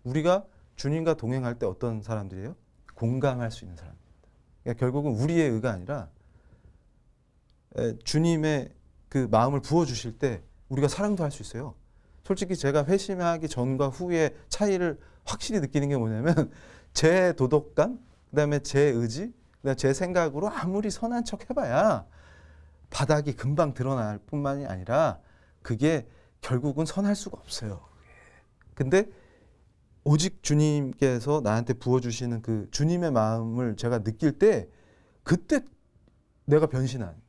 우리가 주님과 동행할 때 어떤 사람들이에요? 공감할 수 있는 사람입니다. 그러니까 결국은 우리의 의가 아니라 주님의 그 마음을 부어주실 때 우리가 사랑도 할 수 있어요. 솔직히 제가 회심하기 전과 후의 차이를 확실히 느끼는 게 뭐냐면 제 도덕감, 그다음에 제 의지, 그다음에 제 생각으로 아무리 선한 척 해봐야 바닥이 금방 드러날 뿐만이 아니라 그게 결국은 선할 수가 없어요. 근데 오직 주님께서 나한테 부어주시는 그 주님의 마음을 제가 느낄 때 그때 내가 변신하는 거예요.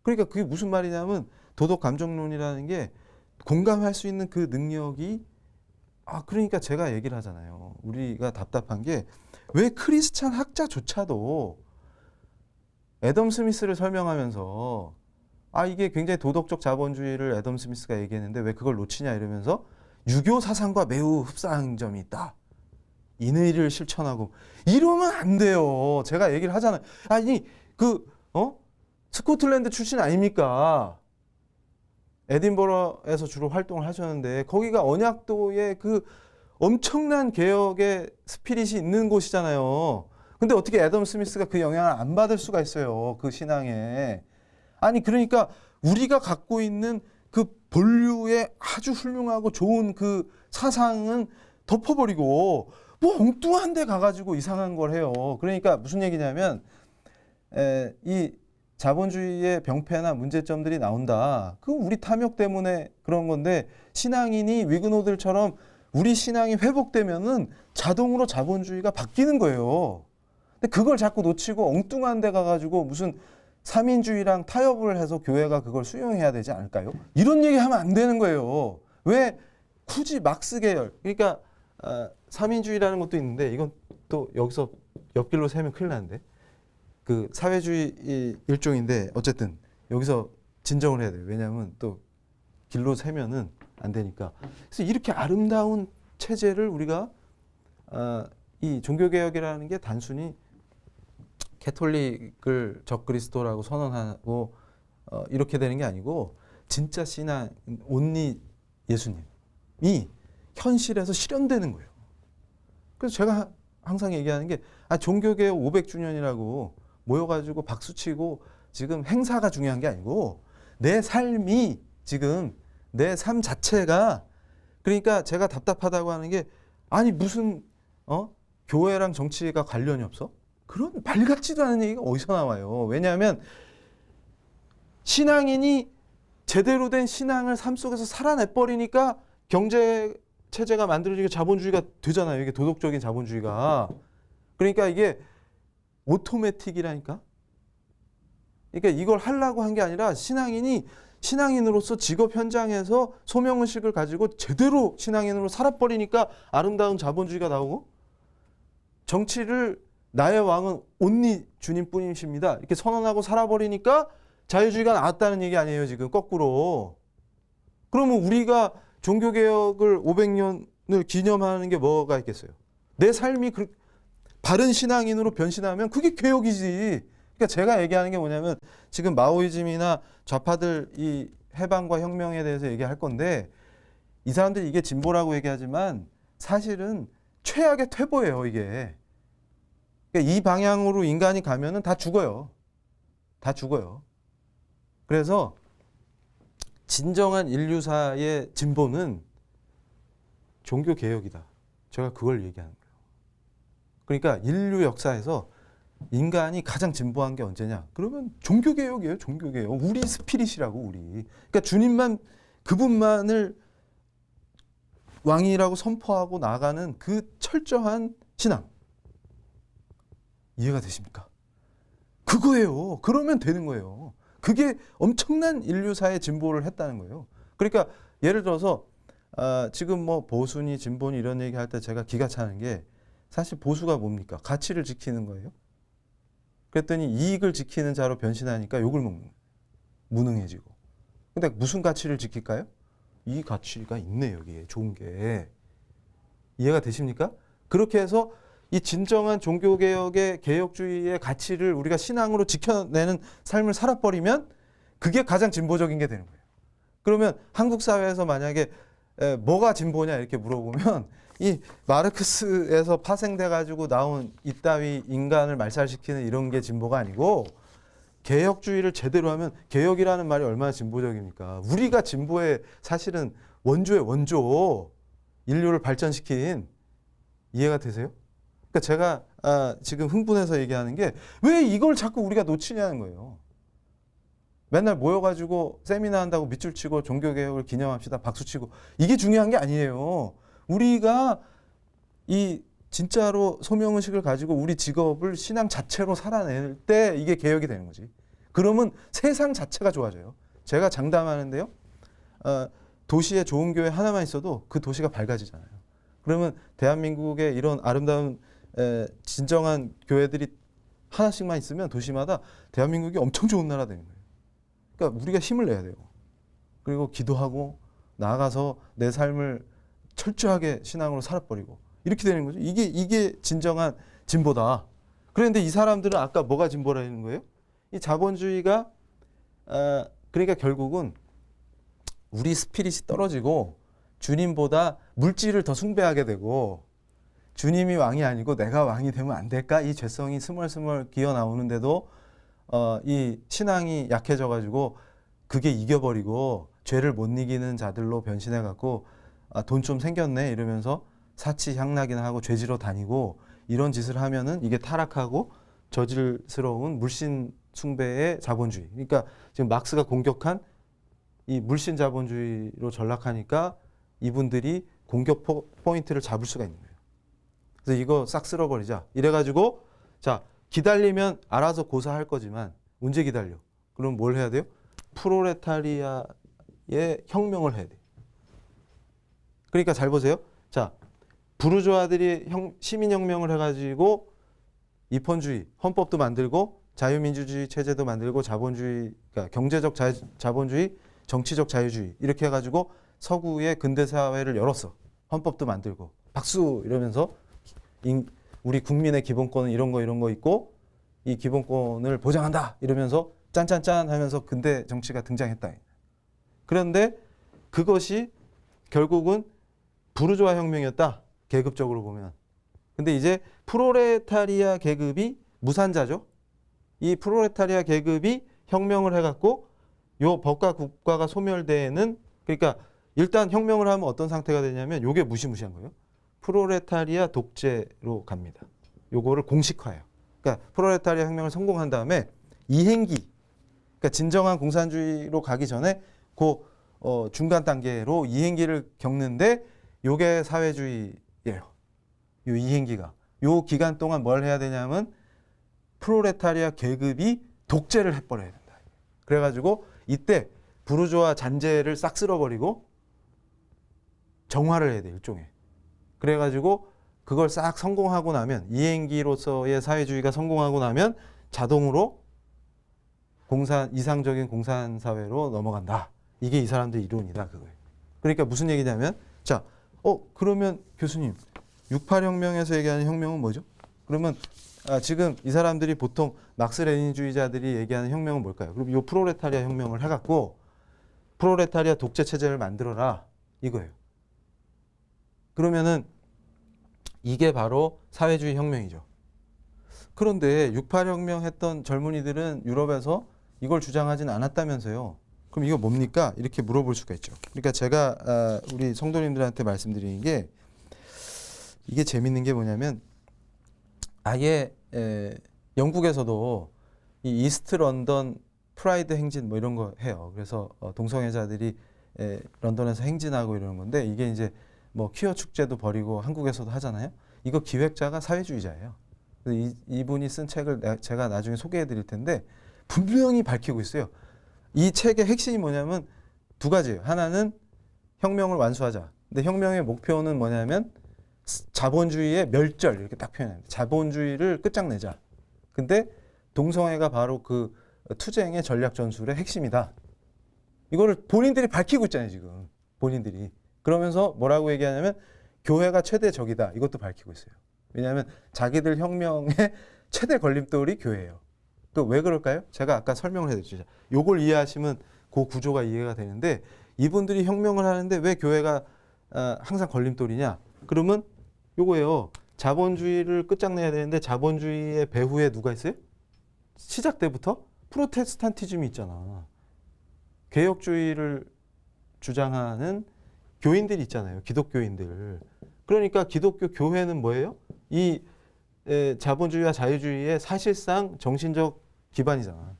그러니까 그게 무슨 말이냐면 도덕 감정론이라는 게 공감할 수 있는 그 능력이 그러니까 제가 얘기를 하잖아요. 우리가 답답한 게 왜 크리스찬 학자조차도 애덤 스미스를 설명하면서 이게 굉장히 도덕적 자본주의를 애덤 스미스가 얘기했는데 왜 그걸 놓치냐 이러면서 유교 사상과 매우 흡사한 점이 있다. 인의를 실천하고 이러면 안 돼요. 제가 얘기를 하잖아요. 아니 스코틀랜드 출신 아닙니까? 에딘버러에서 주로 활동을 하셨는데 거기가 언약도의 그 엄청난 개혁의 스피릿이 있는 곳이잖아요. 근데 어떻게 애덤 스미스가 그 영향을 안 받을 수가 있어요. 그 신앙에. 아니 그러니까 우리가 갖고 있는 그 본류의 아주 훌륭하고 좋은 그 사상은 덮어버리고 뭐 엉뚱한 데 가가지고 이상한 걸 해요. 그러니까 무슨 얘기냐면 이 자본주의의 병폐나 문제점들이 나온다. 그 우리 탐욕 때문에 그런 건데 신앙인이 위그노들처럼 우리 신앙이 회복되면은 자동으로 자본주의가 바뀌는 거예요. 근데 그걸 자꾸 놓치고 엉뚱한 데 가가지고 무슨 삼인주의랑 타협을 해서 교회가 그걸 수용해야 되지 않을까요? 이런 얘기 하면 안 되는 거예요. 왜 굳이 막스 계열, 그러니까 삼인주의라는 것도 있는데 이건 또 여기서 옆길로 세면 큰일 나는데 그 사회주의 일종인데 어쨌든 여기서 진정을 해야 돼요. 왜냐하면 또 길로 세면은 안 되니까. 그래서 이렇게 아름다운 체제를 우리가 이 종교개혁이라는 게 단순히 캐톨릭을 적그리스도라고 선언하고 이렇게 되는 게 아니고 진짜 신앙 온리 예수님이 현실에서 실현되는 거예요. 그래서 제가 항상 얘기하는 게 종교개혁 500주년이라고 모여가지고 박수치고 지금 행사가 중요한 게 아니고 내 삶이 지금 내 삶 자체가 그러니까 제가 답답하다고 하는 게 아니 무슨 교회랑 정치가 관련이 없어? 그런 말 같지도 않은 얘기가 어디서 나와요. 왜냐하면 신앙인이 제대로 된 신앙을 삶 속에서 살아내버리니까 경제 체제가 만들어지고 자본주의가 되잖아요. 이게 도덕적인 자본주의가. 그러니까 이게 오토매틱이라니까. 그러니까 이걸 하려고 한 게 아니라 신앙인이 신앙인으로서 직업 현장에서 소명의식을 가지고 제대로 신앙인으로 살아버리니까 아름다운 자본주의가 나오고 정치를 나의 왕은 온리 주님뿐이십니다. 이렇게 선언하고 살아버리니까 자유주의가 나왔다는 얘기 아니에요. 지금 거꾸로. 그러면 우리가 종교개혁을 500년을 기념하는 게 뭐가 있겠어요? 내 삶이 바른 신앙인으로 변신하면 그게 개혁이지. 그러니까 제가 얘기하는 게 뭐냐면 지금 마오이즘이나 좌파들 이 해방과 혁명에 대해서 얘기할 건데 이 사람들이 이게 진보라고 얘기하지만 사실은 최악의 퇴보예요. 이게. 그러니까 이 방향으로 인간이 가면은 다 죽어요. 다 죽어요. 그래서 진정한 인류사의 진보는 종교개혁이다. 제가 그걸 얘기하는 거예요. 그러니까 인류 역사에서 인간이 가장 진보한 게 언제냐? 그러면 종교개혁이에요. 종교개혁. 우리 스피릿이라고 우리. 그러니까 주님만 그분만을 왕이라고 선포하고 나가는 그 철저한 신앙. 이해가 되십니까? 그거예요. 그러면 되는 거예요. 그게 엄청난 인류사의 진보를 했다는 거예요. 그러니까 예를 들어서 지금 뭐 보수니 진보니 이런 얘기할 때 제가 기가 차는 게 사실 보수가 뭡니까? 가치를 지키는 거예요. 그랬더니 이익을 지키는 자로 변신하니까 욕을 먹는 거예요. 무능해지고. 근데 무슨 가치를 지킬까요? 이 가치가 있네 여기에 좋은 게. 이해가 되십니까? 그렇게 해서 이 진정한 종교개혁의 개혁주의의 가치를 우리가 신앙으로 지켜내는 삶을 살아버리면 그게 가장 진보적인 게 되는 거예요. 그러면 한국 사회에서 만약에 뭐가 진보냐 이렇게 물어보면 이 마르크스에서 파생돼 가지고 나온 이따위 인간을 말살시키는 이런 게 진보가 아니고 개혁주의를 제대로 하면 개혁이라는 말이 얼마나 진보적입니까? 우리가 진보의 사실은 원조의 원조, 인류를 발전시킨 이해가 되세요? 그러니까 제가 지금 흥분해서 얘기하는 게 왜 이걸 자꾸 우리가 놓치냐는 거예요. 맨날 모여가지고 세미나 한다고 밑줄 치고 종교개혁을 기념합시다 박수치고 이게 중요한 게 아니에요. 우리가 이 진짜로 소명의식을 가지고 우리 직업을 신앙 자체로 살아낼 때 이게 개혁이 되는 거지. 그러면 세상 자체가 좋아져요. 제가 장담하는데요. 도시에 좋은 교회 하나만 있어도 그 도시가 밝아지잖아요. 그러면 대한민국의 이런 아름다운 진정한 교회들이 하나씩만 있으면 도시마다 대한민국이 엄청 좋은 나라 되는 거예요. 그러니까 우리가 힘을 내야 돼요. 그리고 기도하고 나아가서 내 삶을 철저하게 신앙으로 살아버리고 이렇게 되는 거죠. 이게 진정한 진보다. 그런데 이 사람들은 아까 뭐가 진보라는 거예요? 이 자본주의가 그러니까 결국은 우리 스피릿이 떨어지고 주님보다 물질을 더 숭배하게 되고 주님이 왕이 아니고 내가 왕이 되면 안 될까? 이 죄성이 스멀스멀 기어 나오는데도 이 신앙이 약해져 가지고 그게 이겨버리고 죄를 못 이기는 자들로 변신해 갖고 돈 좀 생겼네 이러면서 사치향락이나 하고 죄지러 다니고 이런 짓을 하면은 이게 타락하고 저질스러운 물신 숭배의 자본주의. 그러니까 지금 막스가 공격한 이 물신 자본주의로 전락하니까 이분들이 공격 포인트를 잡을 수가 있는 거예요. 그래서 이거 싹 쓸어버리자. 이래가지고 자 기다리면 알아서 고사할 거지만 언제 기다려? 그럼 뭘 해야 돼요? 프로레타리아의 혁명을 해야 돼요. 그러니까 잘 보세요. 자 부르주아들이 시민혁명을 해가지고 입헌주의, 헌법도 만들고 자유민주주의 체제도 만들고 자본주의, 그러니까 경제적 자본주의, 정치적 자유주의 이렇게 해가지고 서구의 근대사회를 열었어. 헌법도 만들고 박수 이러면서 우리 국민의 기본권은 이런 거 있고 이 기본권을 보장한다 이러면서 짠짠짠 하면서 근대 정치가 등장했다. 그런데 그것이 결국은 부르주아 혁명이었다. 계급적으로 보면. 근데 이제 프로레타리아 계급이 무산자죠. 이 프로레타리아 계급이 혁명을 해갖고 요 법과 국가가 소멸되는 그러니까 일단 혁명을 하면 어떤 상태가 되냐면 요게 무시무시한 거예요. 프로레타리아 독재로 갑니다. 요거를 공식화해요. 그러니까 프로레타리아 혁명을 성공한 다음에 이행기 그러니까 진정한 공산주의로 가기 전에 그 중간 단계로 이행기를 겪는데 요게 사회주의예요. 요 이행기가. 요 기간 동안 뭘 해야 되냐면 프로레타리아 계급이 독재를 해버려야 된다. 그래가지고 이때 부르주아 잔재를 싹 쓸어버리고 정화를 해야 돼 일종의. 그래가지고 그걸 싹 성공하고 나면 이행기로서의 사회주의가 성공하고 나면 자동으로 이상적인 공산사회로 넘어간다. 이게 이 사람들의 이론이다 그거예요. 그러니까 무슨 얘기냐면 자, 그러면 교수님 68혁명에서 얘기하는 혁명은 뭐죠? 그러면 지금 이 사람들이 보통 막스 레닌주의자들이 얘기하는 혁명은 뭘까요? 그럼 이 프로레타리아 혁명을 해갖고 프로레타리아 독재 체제를 만들어라 이거예요. 그러면은 이게 바로 사회주의 혁명이죠. 그런데 68혁명 했던 젊은이들은 유럽에서 이걸 주장하진 않았다면서요. 그럼 이거 뭡니까? 이렇게 물어볼 수가 있죠. 그러니까 제가 우리 성도님들한테 말씀드리는 게 이게 재밌는 게 뭐냐면 아예 영국에서도 이 이스트 런던 프라이드 행진 뭐 이런 거 해요. 그래서 동성애자들이 런던에서 행진하고 이러는 건데 이게 이제 뭐 퀴어 축제도 벌이고 한국에서도 하잖아요. 이거 기획자가 사회주의자예요. 이분이 쓴 책을 제가 나중에 소개해 드릴 텐데 분명히 밝히고 있어요. 이 책의 핵심이 뭐냐면 두 가지예요. 하나는 혁명을 완수하자. 근데 혁명의 목표는 뭐냐면 자본주의의 멸절 이렇게 딱 표현합니다. 자본주의를 끝장내자. 근데 동성애가 바로 그 투쟁의 전략 전술의 핵심이다. 이거를 본인들이 밝히고 있잖아요, 지금. 본인들이. 그러면서 뭐라고 얘기하냐면 교회가 최대 적이다. 이것도 밝히고 있어요. 왜냐하면 자기들 혁명의 최대 걸림돌이 교회예요. 또 왜 그럴까요? 제가 아까 설명을 해드렸죠. 요걸 이해하시면 그 구조가 이해가 되는데 이분들이 혁명을 하는데 왜 교회가 항상 걸림돌이냐? 그러면 요거예요. 자본주의를 끝장내야 되는데 자본주의의 배후에 누가 있어요? 시작 때부터 프로테스탄티즘이 있잖아. 개혁주의를 주장하는 교인들이 있잖아요. 기독교인들. 그러니까 기독교 교회는 뭐예요? 이 자본주의와 자유주의의 사실상 정신적 기반이잖아.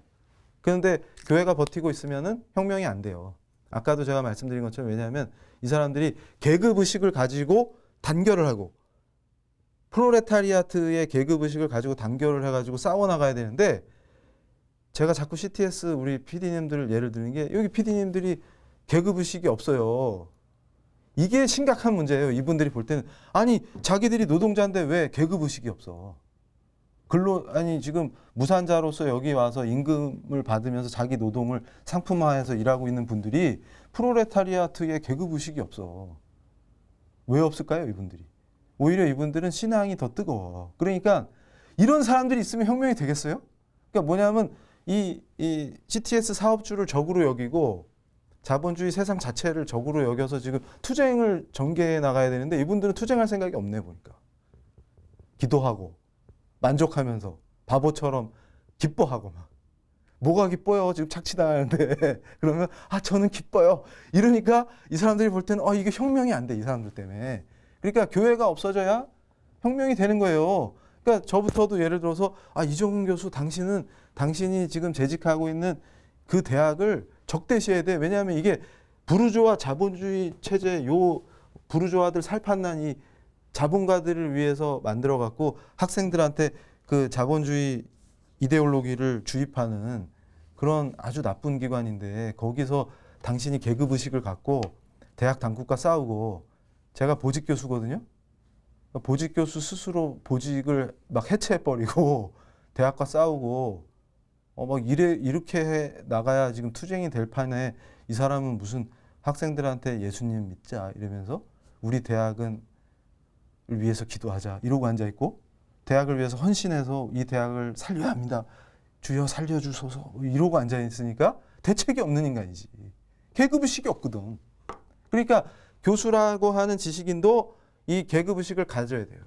그런데 교회가 버티고 있으면은 혁명이 안 돼요. 아까도 제가 말씀드린 것처럼 왜냐하면 이 사람들이 계급의식을 가지고 단결을 하고 프롤레타리아트의 계급의식을 가지고 단결을 해가지고 싸워나가야 되는데 제가 자꾸 CTS 우리 PD님들 예를 드는 게 여기 PD님들이 계급의식이 없어요. 이게 심각한 문제예요. 이분들이 볼 때는 아니 자기들이 노동자인데 왜 계급의식이 없어. 아니 지금 무산자로서 여기 와서 임금을 받으면서 자기 노동을 상품화해서 일하고 있는 분들이 프롤레타리아트의 계급의식이 없어. 왜 없을까요? 이분들이. 오히려 이분들은 신앙이 더 뜨거워. 그러니까 이런 사람들이 있으면 혁명이 되겠어요? 그러니까 뭐냐면 이 CTS 사업주를 적으로 여기고 자본주의 세상 자체를 적으로 여겨서 지금 투쟁을 전개해 나가야 되는데 이분들은 투쟁할 생각이 없네 보니까. 기도하고 만족하면서 바보처럼 기뻐하고 막. 뭐가 기뻐요? 지금 착취당하는데. 그러면 저는 기뻐요. 이러니까 이 사람들이 볼 때는 이게 혁명이 안 돼. 이 사람들 때문에. 그러니까 교회가 없어져야 혁명이 되는 거예요. 그러니까 저부터도 예를 들어서 이종훈 교수 당신이 지금 재직하고 있는 그 대학을 적대시해야 돼. 왜냐하면 이게 부르주아 자본주의 체제 부르주아들 살판난 이 자본가들을 위해서 만들어 갖고 학생들한테 그 자본주의 이데올로기를 주입하는 그런 아주 나쁜 기관인데 거기서 당신이 계급의식을 갖고 대학 당국과 싸우고 제가 보직 교수거든요. 보직 교수 스스로 보직을 막 해체해버리고 대학과 싸우고 막 이렇게 해 나가야 지금 투쟁이 될 판에 이 사람은 무슨 학생들한테 예수님 믿자 이러면서 우리 대학을 위해서 기도하자 이러고 앉아있고 대학을 위해서 헌신해서 이 대학을 살려야 합니다. 주여 살려주소서 이러고 앉아있으니까 대책이 없는 인간이지. 계급의식이 없거든. 그러니까 교수라고 하는 지식인도 이 계급의식을 가져야 돼요.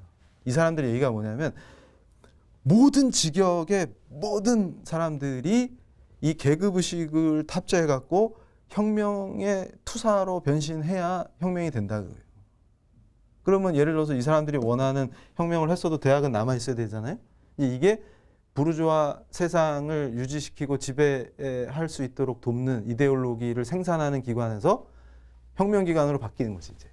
이 사람들의 얘기가 뭐냐면 모든 직역의 모든 사람들이 이 계급의식을 탑재해갖고 혁명의 투사로 변신해야 혁명이 된다 그래요. 그러면 예를 들어서 이 사람들이 원하는 혁명을 했어도 대학은 남아있어야 되잖아요. 이게 부르주아 세상을 유지시키고 지배할 수 있도록 돕는 이데올로기를 생산하는 기관에서 혁명기관으로 바뀌는 거지 이제.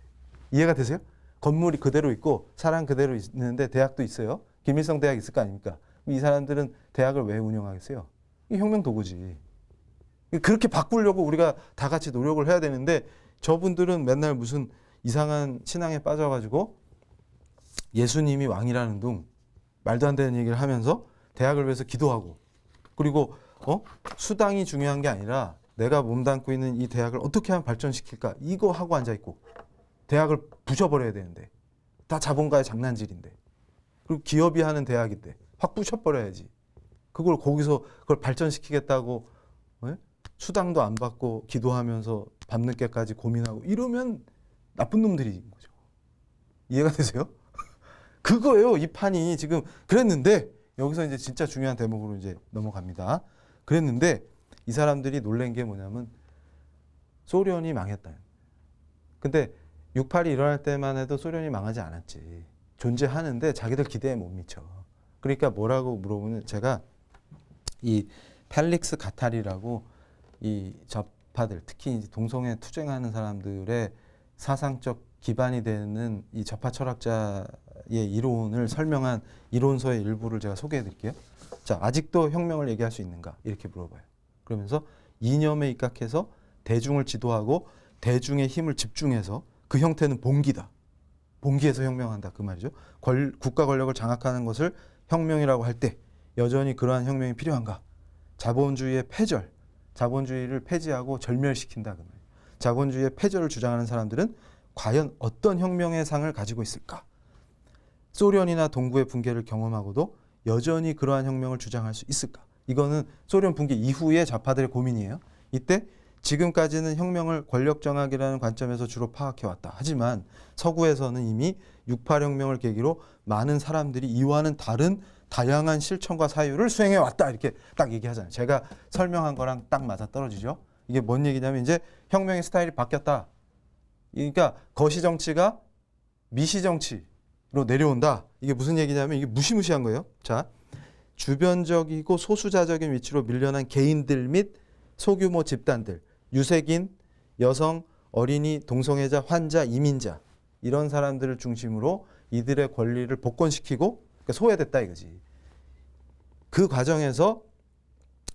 이해가 되세요? 건물이 그대로 있고 사람 그대로 있는데 대학도 있어요. 김일성 대학 있을 거 아닙니까? 이 사람들은 대학을 왜 운영하겠어요? 이게 혁명 도구지. 그렇게 바꾸려고 우리가 다 같이 노력을 해야 되는데 저분들은 맨날 무슨 이상한 신앙에 빠져가지고 예수님이 왕이라는 둥 말도 안 되는 얘기를 하면서 대학을 위해서 기도하고 그리고 수당이 중요한 게 아니라 내가 몸담고 있는 이 대학을 어떻게 하면 발전시킬까 이거 하고 앉아있고 대학을 부셔버려야 되는데 다 자본가의 장난질인데 그리고 기업이 하는 대학인데 확 부셔버려야지. 거기서 그걸 발전시키겠다고 수당도 안 받고 기도하면서 밤늦게까지 고민하고 이러면 나쁜 놈들인 거죠. 이해가 되세요? 그거예요. 이 판이 지금 그랬는데 여기서 이제 진짜 중요한 대목으로 이제 넘어갑니다. 그랬는데 이 사람들이 놀란 게 뭐냐면 소련이 망했다. 근데 6.8이 일어날 때만 해도 소련이 망하지 않았지. 존재하는데 자기들 기대에 못 미쳐. 그러니까 뭐라고 물어보면 제가 이 펠릭스 가탈이라고 이 좌파들 특히 이제 동성애 투쟁하는 사람들의 사상적 기반이 되는 이 좌파 철학자의 이론을 설명한 이론서의 일부를 제가 소개해 드릴게요. 자, 아직도 혁명을 얘기할 수 있는가? 이렇게 물어봐요. 그러면서 이념에 입각해서 대중을 지도하고 대중의 힘을 집중해서 그 형태는 봉기다. 봉기해서 혁명한다. 그 말이죠. 국가 권력을 장악하는 것을 혁명이라고 할 때 여전히 그러한 혁명이 필요한가? 자본주의의 패절, 자본주의를 폐지하고 절멸시킨다. 그 말이에요. 자본주의의 패절을 주장하는 사람들은 과연 어떤 혁명의 상을 가지고 있을까? 소련이나 동구의 붕괴를 경험하고도 여전히 그러한 혁명을 주장할 수 있을까? 이거는 소련 붕괴 이후의 좌파들의 고민이에요. 이때 지금까지는 혁명을 권력 정학이라는 관점에서 주로 파악해왔다. 하지만 서구에서는 이미 68혁명을 계기로 많은 사람들이 이와는 다른 다양한 실천과 사유를 수행해왔다. 이렇게 딱 얘기하잖아요. 제가 설명한 거랑 딱 맞아떨어지죠. 이게 뭔 얘기냐면 이제 혁명의 스타일이 바뀌었다. 그러니까 거시정치가 미시정치로 내려온다. 이게 무슨 얘기냐면 이게 무시무시한 거예요. 자, 주변적이고 소수자적인 위치로 밀려난 개인들 및 소규모 집단들, 유색인, 여성, 어린이, 동성애자, 환자, 이민자 이런 사람들을 중심으로 이들의 권리를 복권시키고 그러니까 소외됐다 이거지. 그 과정에서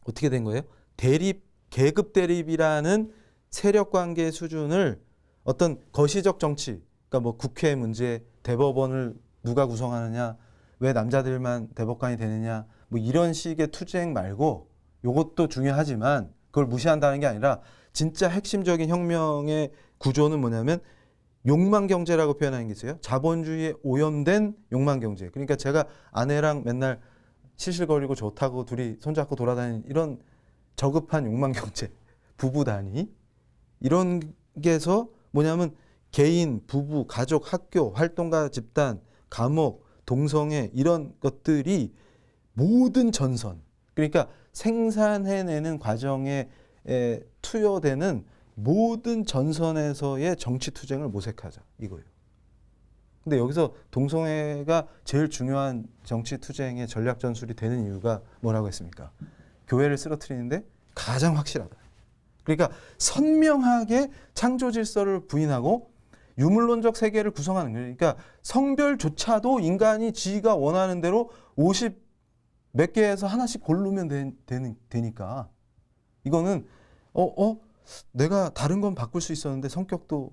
어떻게 된 거예요? 대립, 계급 대립이라는 세력 관계 수준을 어떤 거시적 정치, 그러니까 뭐 국회 문제, 대법원을 누가 구성하느냐, 왜 남자들만 대법관이 되느냐, 뭐 이런 식의 투쟁 말고 이것도 중요하지만 그걸 무시한다는 게 아니라 진짜 핵심적인 혁명의 구조는 뭐냐면 욕망 경제라고 표현하는 게 있어요. 자본주의에 오염된 욕망 경제. 그러니까 제가 아내랑 맨날 실실거리고 좋다고 둘이 손잡고 돌아다니는 이런 저급한 욕망 경제, 부부 단위 이런 게서 뭐냐면 개인, 부부, 가족, 학교, 활동가 집단, 감옥, 동성애 이런 것들이 모든 전선 그러니까 생산해내는 과정에 투여되는 모든 전선에서의 정치 투쟁을 모색하자 이거예요. 근데 여기서 동성애가 제일 중요한 정치 투쟁의 전략 전술이 되는 이유가 뭐라고 했습니까? 교회를 쓰러뜨리는데 가장 확실하다. 그러니까 선명하게 창조 질서를 부인하고 유물론적 세계를 구성하는 거예요. 그러니까 성별조차도 인간이 지가 원하는 대로 50 몇 개에서 하나씩 고르면 되니까 이거는 내가 다른 건 바꿀 수 있었는데 성격도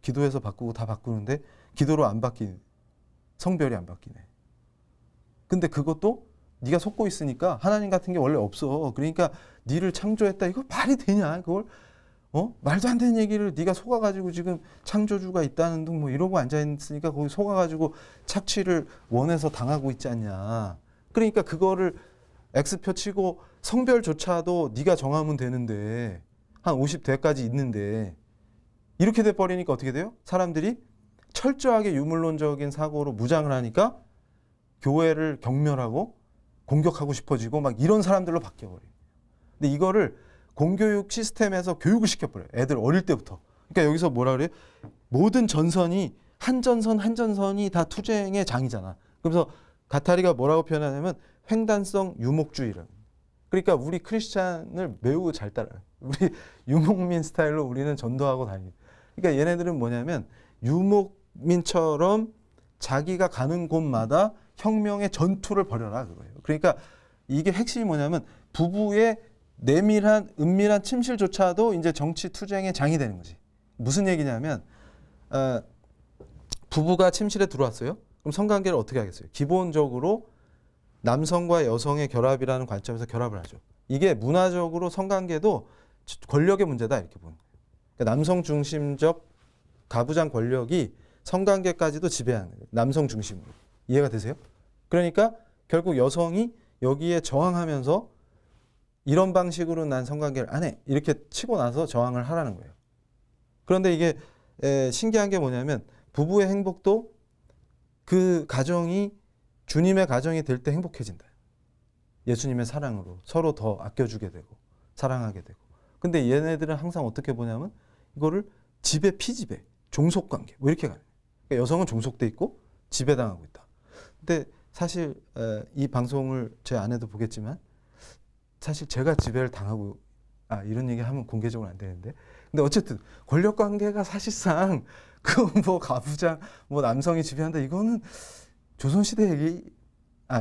기도해서 바꾸고 다 바꾸는데 기도로 안 바뀌네. 성별이 안 바뀌네. 근데 그것도 네가 속고 있으니까 하나님 같은 게 원래 없어. 그러니까 니를 창조했다. 이거 말이 되냐? 그걸 말도 안 되는 얘기를 네가 속아가지고 지금 창조주가 있다는 둥 뭐 이러고 앉아있으니까 거기 속아가지고 착취를 원해서 당하고 있지 않냐. 그러니까 그거를 X표 치고 성별조차도 네가 정하면 되는데 한 50대까지 있는데 이렇게 돼버리니까 어떻게 돼요? 사람들이 철저하게 유물론적인 사고로 무장을 하니까 교회를 경멸하고 공격하고 싶어지고 막 이런 사람들로 바뀌어버려요. 근데 이거를 공교육 시스템에서 교육을 시켜버려요. 애들 어릴 때부터. 그러니까 여기서 뭐라 그래요? 모든 전선이 한 전선이 다 투쟁의 장이잖아. 그래서 가타리가 뭐라고 표현하냐면 횡단성 유목주의를. 그러니까 우리 크리스찬을 매우 잘 따라요. 우리 유목민 스타일로 우리는 전도하고 다니고. 그러니까 얘네들은 뭐냐면 유목민처럼 자기가 가는 곳마다 혁명의 전투를 벌여라 그거예요. 그러니까 이게 핵심이 뭐냐면 부부의 은밀한 침실조차도 이제 정치 투쟁의 장이 되는 거지. 무슨 얘기냐면 부부가 침실에 들어왔어요. 그럼 성관계를 어떻게 하겠어요? 기본적으로 남성과 여성의 결합이라는 관점에서 결합을 하죠. 이게 문화적으로 성관계도 권력의 문제다 이렇게 보는 거예요. 그러니까 남성 중심적 가부장 권력이 성관계까지도 지배하는 거예요. 남성 중심으로. 이해가 되세요? 그러니까 결국 여성이 여기에 저항하면서 이런 방식으로 난 성관계를 안 해. 이렇게 치고 나서 저항을 하라는 거예요. 그런데 이게 신기한 게 뭐냐면 부부의 행복도 그 가정이 주님의 가정이 될 때 행복해진다. 예수님의 사랑으로 서로 더 아껴주게 되고 사랑하게 되고. 근데 얘네들은 항상 어떻게 보냐면 이거를 지배 피지배 종속관계 뭐 이렇게 가요. 그러니까 여성은 종속돼 있고 지배당하고 있다. 근데 사실 이 방송을 제 아내도 보겠지만 사실 제가 지배를 당하고 이런 얘기 하면 공개적으로 안 되는데 근데 어쨌든 권력 관계가 사실상 그 뭐 가부장 뭐 남성이 지배한다 이거는 조선시대 얘기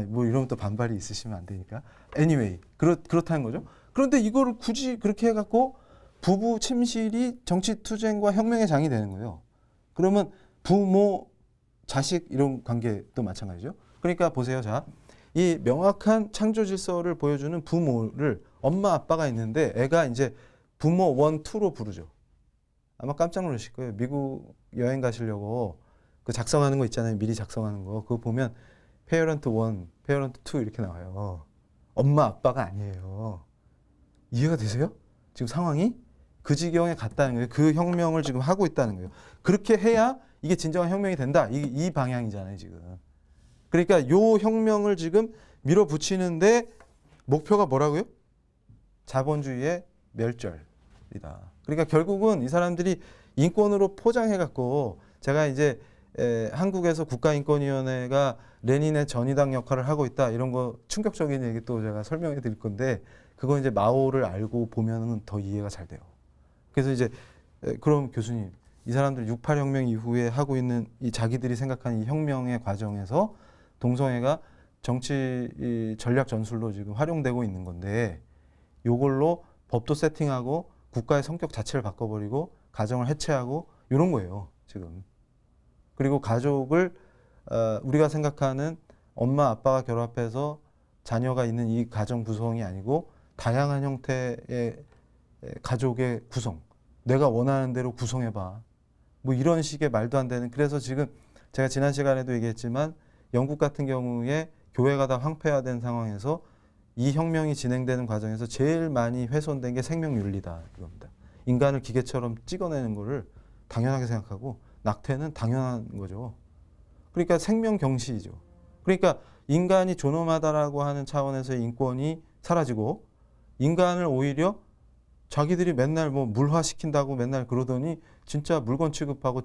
뭐 이러면 또 반발이 있으시면 안 되니까 anyway 그렇다는 거죠. 그런데 이거를 굳이 그렇게 해갖고 부부 침실이 정치 투쟁과 혁명의 장이 되는 거예요. 그러면 부모 자식 이런 관계도 마찬가지죠. 그러니까 보세요. 자, 이 명확한 창조 질서를 보여주는 부모를 엄마 아빠가 있는데 애가 이제 부모 1, 2로 부르죠. 아마 깜짝 놀라실 거예요. 미국 여행 가시려고 그 작성하는 거 있잖아요. 미리 작성하는 거. 그거 보면 페어런트 1, 페어런트 2 이렇게 나와요. 엄마 아빠가 아니에요. 이해가 되세요? 지금 상황이? 그 지경에 갔다는 거예요. 그 혁명을 지금 하고 있다는 거예요. 그렇게 해야 이게 진정한 혁명이 된다. 이 방향이잖아요, 지금. 그러니까 요 혁명을 지금 밀어붙이는데 목표가 뭐라고요? 자본주의의 멸절이다. 그러니까 결국은 이 사람들이 인권으로 포장해갖고 제가 이제 한국에서 국가인권위원회가 레닌의 전위당 역할을 하고 있다 이런 거 충격적인 얘기 또 제가 설명해 드릴 건데 그건 이제 마오를 알고 보면은 더 이해가 잘 돼요. 그래서 이제 그럼 교수님 이 사람들 6.8 혁명 이후에 하고 있는 이 자기들이 생각하는 이 혁명의 과정에서 동성애가 정치 이 전략 전술로 지금 활용되고 있는 건데 요걸로 법도 세팅하고 국가의 성격 자체를 바꿔버리고 가정을 해체하고 이런 거예요 지금. 그리고 가족을 우리가 생각하는 엄마 아빠가 결합해서 자녀가 있는 이 가정 구성이 아니고 다양한 형태의 가족의 구성, 내가 원하는 대로 구성해봐. 뭐 이런 식의 말도 안 되는. 그래서 지금 제가 지난 시간에도 얘기했지만 영국 같은 경우에 교회가 다 황폐화된 상황에서 이 혁명이 진행되는 과정에서 제일 많이 훼손된 게 생명윤리다 이겁니다. 인간을 기계처럼 찍어내는 거를 당연하게 생각하고 낙태는 당연한 거죠. 그러니까 생명 경시이죠. 그러니까 인간이 존엄하다라고 하는 차원에서의 인권이 사라지고 인간을 오히려 자기들이 맨날 뭐 물화시킨다고 맨날 그러더니 진짜 물건 취급하고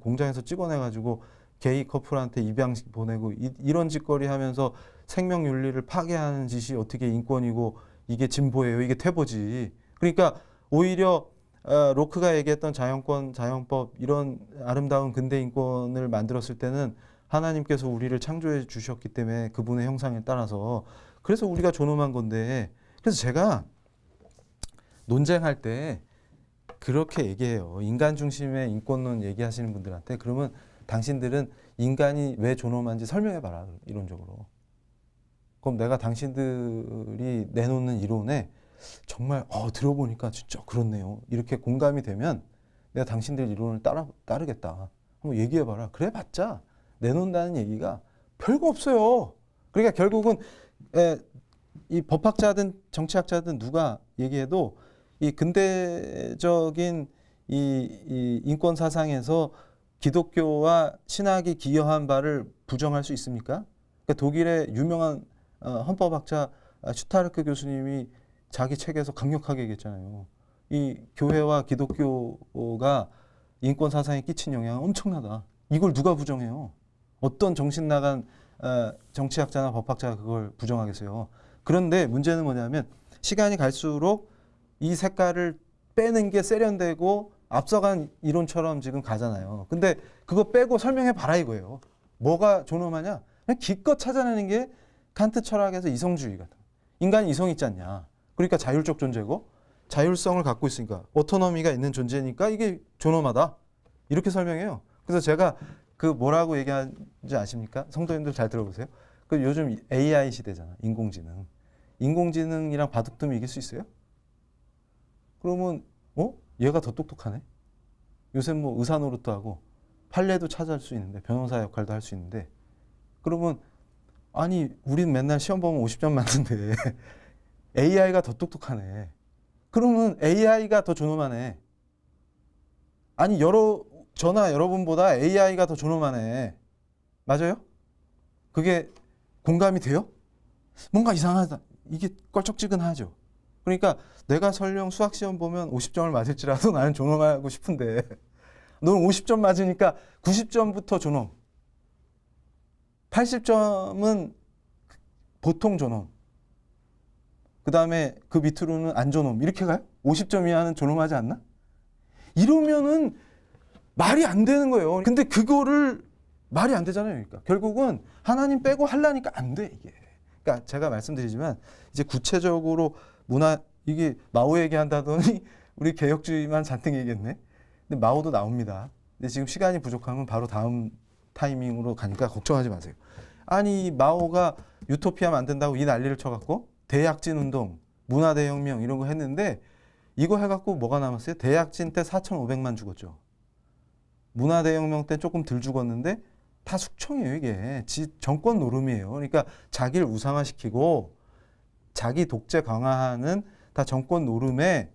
공장에서 찍어내가지고 게이 커플한테 입양식 보내고 이런 짓거리 하면서 생명 윤리를 파괴하는 짓이 어떻게 인권이고 이게 진보예요. 이게 퇴보지. 그러니까 오히려 로크가 얘기했던 자연권, 자연법 이런 아름다운 근대 인권을 만들었을 때는 하나님께서 우리를 창조해 주셨기 때문에 그분의 형상에 따라서 그래서 우리가 존엄한 건데 그래서 제가 논쟁할 때 그렇게 얘기해요. 인간 중심의 인권론 얘기하시는 분들한테 그러면 당신들은 인간이 왜 존엄한지 설명해봐라. 이론적으로. 그럼 내가 당신들이 내놓는 이론에 정말 들어보니까 진짜 그렇네요. 이렇게 공감이 되면 내가 당신들 이론을 따르겠다. 한번 얘기해봐라. 그래 봤자 내놓는다는 얘기가 별거 없어요. 그러니까 결국은 이 법학자든 정치학자든 누가 얘기해도 이 근대적인 이 인권 사상에서 기독교와 신학이 기여한 바를 부정할 수 있습니까? 그러니까 독일의 유명한 헌법학자 슈타르크 교수님이 자기 책에서 강력하게 얘기했잖아요. 이 교회와 기독교가 인권 사상에 끼친 영향은 엄청나다. 이걸 누가 부정해요? 어떤 정신 나간 정치학자나 법학자가 그걸 부정하겠어요. 그런데 문제는 뭐냐면 시간이 갈수록 이 색깔을 빼는 게 세련되고 앞서간 이론처럼 지금 가잖아요. 근데 그거 빼고 설명해 봐라 이거예요. 뭐가 존엄하냐? 그냥 기껏 찾아내는 게 칸트 철학에서 이성주의 같은. 인간이 이성이 있지 않냐? 그러니까 자율적 존재고 자율성을 갖고 있으니까 오토노미가 있는 존재니까 이게 존엄하다. 이렇게 설명해요. 그래서 제가 그 뭐라고 얘기하는지 아십니까? 성도님들 잘 들어보세요. 그 요즘 AI 시대잖아. 인공지능. 인공지능이랑 바둑두면 이길 수 있어요? 그러면 얘가 더 똑똑하네. 요새 뭐 의사 노릇도 하고 판례도 찾아할 수 있는데 변호사 역할도 할 수 있는데 그러면 아니 우린 맨날 시험 보면 50점 맞는데 AI가 더 똑똑하네. 그러면 AI가 더 존엄하네. 아니 저나 여러분보다 AI가 더 존엄하네. 맞아요? 그게 공감이 돼요? 뭔가 이상하다. 이게 껄쩍지근하죠. 그러니까 내가 설령 수학 시험 보면 50점을 맞을지라도 나는 존엄하고 싶은데 너는 50점 맞으니까 90점부터 존엄. 80점은 보통 존엄. 그 다음에 그 밑으로는 안 존엄. 이렇게 가요? 50점 이하는 존엄하지 않나? 이러면은 말이 안 되는 거예요. 근데 그거를 말이 안 되잖아요. 그러니까 결국은 하나님 빼고 하려니까 안 돼, 이게. 그러니까 제가 말씀드리지만 이제 구체적으로 이게 마오 얘기한다더니 우리 개혁주의만 잔뜩 얘기했네. 근데 마오도 나옵니다. 근데 지금 시간이 부족하면 바로 다음 타이밍으로 가니까 걱정하지 마세요. 아니 마오가 유토피아 만든다고 이 난리를 쳐갖고 대약진 운동, 문화대혁명 이런 거 했는데 이거 해갖고 뭐가 남았어요? 대약진 때 4,500만 죽었죠. 문화대혁명 때 조금 덜 죽었는데 다 숙청이에요 이게. 정권 노름이에요. 그러니까 자기를 우상화시키고 자기 독재 강화하는 다 정권 노름에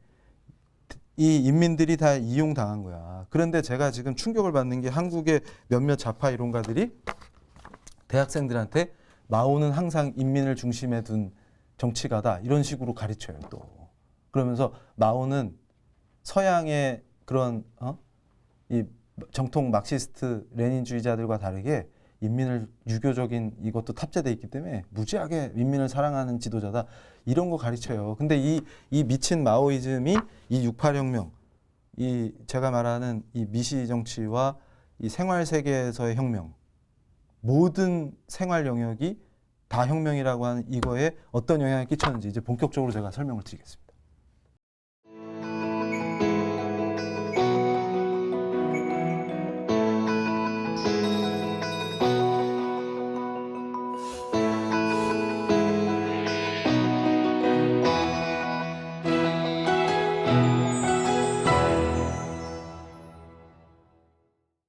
이 인민들이 다 이용당한 거야. 그런데 제가 지금 충격을 받는 게 한국의 몇몇 좌파 이론가들이 대학생들한테 마오는 항상 인민을 중심에 둔 정치가다 이런 식으로 가르쳐요 또. 그러면서 마오는 서양의 그런 이 정통 마크시스트 레닌주의자들과 다르게 인민을 유교적인 이것도 탑재돼 있기 때문에 무지하게 인민을 사랑하는 지도자다 이런 거 가르쳐요. 근데 이 미친 마오이즘이 이 68혁명 이 제가 말하는 이 미시 정치와 이 생활 세계에서의 혁명 모든 생활 영역이 다 혁명이라고 하는 이거에 어떤 영향을 끼쳤는지 이제 본격적으로 제가 설명을 드리겠습니다.